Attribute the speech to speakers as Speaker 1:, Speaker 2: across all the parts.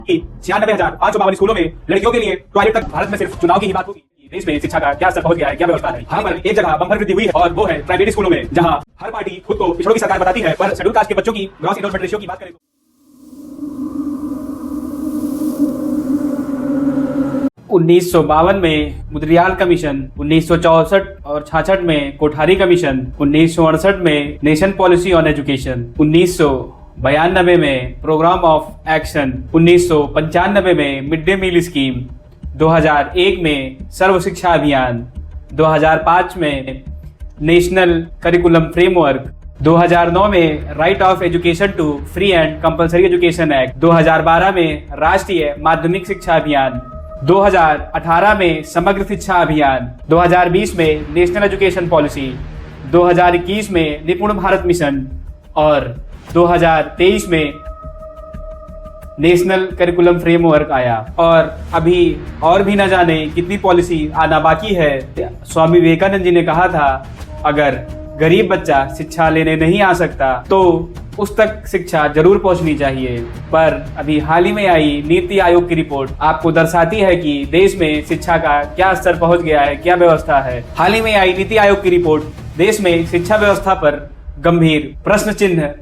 Speaker 1: कि 96,552 स्कूलों में लड़कियों के लिए टॉयलेट तक भारत में सिर्फ चुनाव की ही बात होगी। देश में शिक्षा का क्या स्तर पहुंच गया है, क्या व्यवस्था है। यहाँ पर एक जगह बम्पर वृद्धि हुई है और वो है प्राइवेट स्कूलों में, जहाँ हर पार्टी खुद को पिछड़ों की सरकार बताती है, पर शेड्यूल कास्ट के बच्चों की ग्रॉस इनरोलमेंट रेशियो की बात करें तो
Speaker 2: 1952 में मुद्रियाल कमीशन, 1964 और 66 में कोठारी कमीशन, 1968 में नेशन पॉलिसी ऑन एजुकेशन, 1992 में प्रोग्राम ऑफ एक्शन, 1995 में मिड डे मील स्कीम, 2001 में सर्व शिक्षा अभियान, 2005 में नेशनल करिकुलम फ्रेमवर्क, 2009 में right of education to free and compulsory education act, 2012 में राष्ट्रीय माध्यमिक शिक्षा अभियान, 2018 में समग्र शिक्षा अभियान, 2020 में नेशनल एजुकेशन पॉलिसी, 2021 में निपुण भारत मिशन और 2023 में नेशनल करिकुलम फ्रेमवर्क आया। और अभी और भी न जाने कितनी पॉलिसी आना बाकी है। स्वामी विवेकानंद जी ने कहा था, अगर गरीब बच्चा शिक्षा लेने नहीं आ सकता तो उस तक शिक्षा जरूर पहुंचनी चाहिए। पर अभी हाल ही में आई नीति आयोग की रिपोर्ट आपको दर्शाती है कि देश में शिक्षा का क्या स्तर पहुंच गया है, क्या व्यवस्था है। हाल ही में आई नीति आयोग की रिपोर्ट देश में शिक्षा व्यवस्था पर गंभीर प्रश्न चिन्ह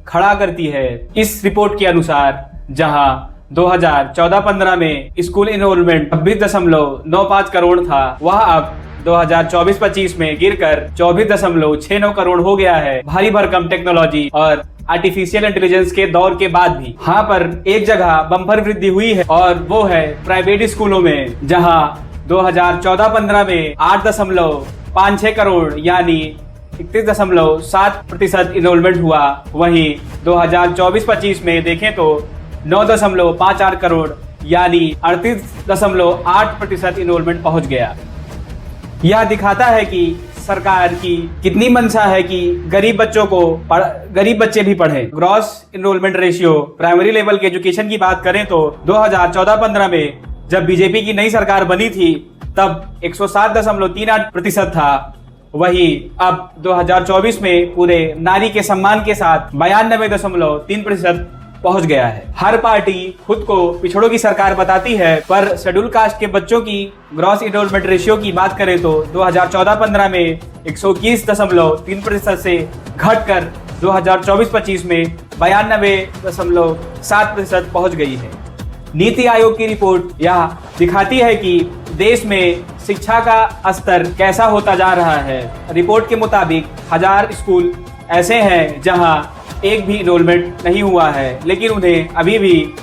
Speaker 2: खड़ा करती है। इस रिपोर्ट के अनुसार जहां 2014-15 में स्कूल इनरोलमेंट 26.95 करोड़ था, वह अब 2024-25 में गिरकर 24.69 करोड़ हो गया है। भारी भरकम टेक्नोलॉजी और आर्टिफिशियल इंटेलिजेंस के दौर के बाद भी यहाँ पर एक जगह बम्पर वृद्धि हुई है और वो है प्राइवेट स्कूलों में, जहां 2014-15 में 8.56 करोड़ यानी 31.7% इनरोलमेंट हुआ। वहीं 2024-25 में देखें तो 9.54 करोड़ यानी 38.8% इनरोलमेंट पहुंच गया। यह दिखाता है कि सरकार की कितनी मंशा है कि गरीब बच्चे भी पढ़ें। Gross enrolment ratio primary level के एजुकेशन की बात करें तो 2014-15 में जब बीजेपी की नई सरकार बनी थी तब 107.38% था। वही अब 2024 में पूरे नारी के सम्मान के साथ 92.3% पहुंच गया है। हर पार्टी खुद को पिछड़ों की सरकार बताती है, पर शेड्यूल कास्ट के बच्चों की ग्रॉस इनरोलमेंट रेशियो की बात करें तो 2014-15 में 121.3% से घटकर 2024-25 में 92.7% पहुंच गई है। नीति आयोग की रिपोर्ट यह दिखाती है कि देश में शिक्षा का स्तर कैसा होता जा रहा है। रिपोर्ट के मुताबिक 1000 स्कूल ऐसे हैं जहां एक भी इनरोलमेंट नहीं हुआ है, लेकिन उन्हें अभी भी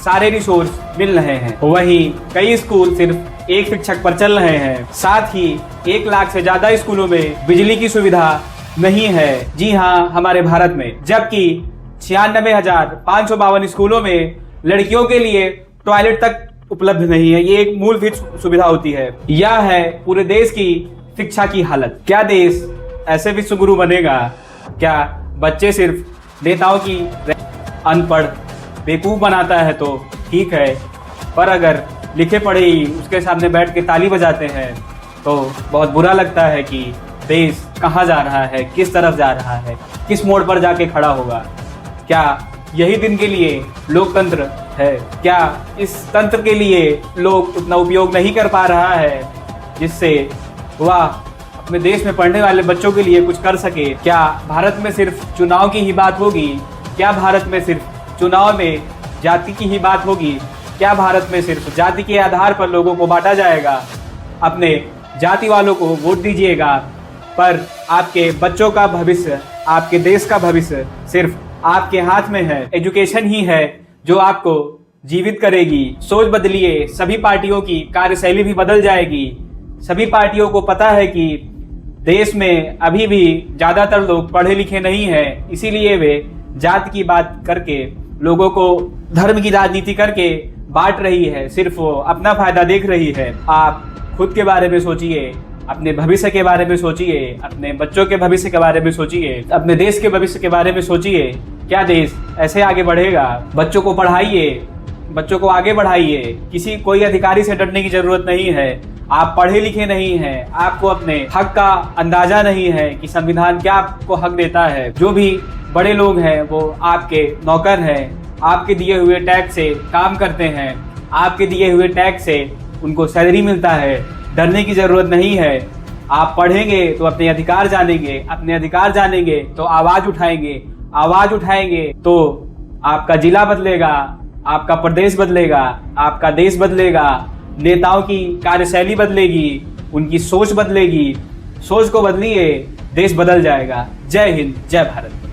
Speaker 2: सारे रिसोर्स मिल रहे हैं। वहीं कई स्कूल सिर्फ एक शिक्षक पर चल रहे हैं। साथ ही 1 लाख से ज्यादा स्कूलों में बिजली की सुविधा नहीं है। जी हाँ, हमारे भारत में। जबकि 96,552 स्कूलों में लड़कियों के लिए टॉयलेट तक उपलब्ध नहीं है। ये एक मूलभूत सुविधा होती है। यह है पूरे देश की शिक्षा की हालत। क्या देश ऐसे विश्वगुरु बनेगा? क्या बच्चे सिर्फ नेताओं की अनपढ़ बेवकूफ बनाता है तो ठीक है, पर अगर लिखे पढ़े ही उसके सामने बैठ के ताली बजाते हैं तो बहुत बुरा लगता है कि देश कहाँ जा रहा है, किस तरफ जा रहा है, किस मोड़ पर जाके खड़ा होगा। क्या यही दिन के लिए लोकतंत्र है? क्या इस तंत्र के लिए लोग उतना उपयोग नहीं कर पा रहा है जिससे वह अपने देश में पढ़ने वाले बच्चों के लिए कुछ कर सके? क्या भारत में सिर्फ चुनाव की ही बात होगी? क्या भारत में सिर्फ चुनाव में जाति की ही बात होगी? क्या भारत में सिर्फ जाति के आधार पर लोगों को बांटा जाएगा? अपने जाति वालों को वोट दीजिएगा, पर आपके बच्चों का भविष्य, आपके देश का भविष्य सिर्फ आपके हाथ में है। एजुकेशन ही है जो आपको जीवित करेगी। सोच बदलिए, सभी पार्टियों की कार्यशैली भी बदल जाएगी। सभी पार्टियों को पता है कि देश में अभी भी ज्यादातर लोग पढ़े लिखे नहीं हैं, इसीलिए वे जात की बात करके लोगों को धर्म की राजनीति करके बांट रही है, सिर्फ वो अपना फायदा देख रही है। आप खुद के बारे में सोचिए, अपने भविष्य के बारे में सोचिए, अपने बच्चों के भविष्य के बारे में सोचिए, अपने देश के भविष्य के बारे में सोचिए। क्या देश ऐसे आगे बढ़ेगा? बच्चों को पढ़ाइए, बच्चों को आगे बढ़ाइए। कोई अधिकारी से डरने की जरूरत नहीं है। आप पढ़े लिखे नहीं हैं, आपको अपने हक का अंदाजा नहीं है कि संविधान क्या आपको हक देता है। जो भी बड़े लोग हैं वो आपके नौकर हैं, आपके दिए हुए टैक्स से काम करते हैं, आपके दिए हुए टैक्स से उनको सैलरी मिलता है। डरने की जरूरत नहीं है। आप पढ़ेंगे तो अपने अधिकार जानेंगे, अपने अधिकार जानेंगे तो आवाज उठाएंगे, आवाज उठाएंगे तो आपका जिला बदलेगा, आपका प्रदेश बदलेगा, आपका देश बदलेगा। नेताओं की कार्यशैली बदलेगी, उनकी सोच बदलेगी। सोच को बदलिए, देश बदल जाएगा। जय हिंद, जय भारत।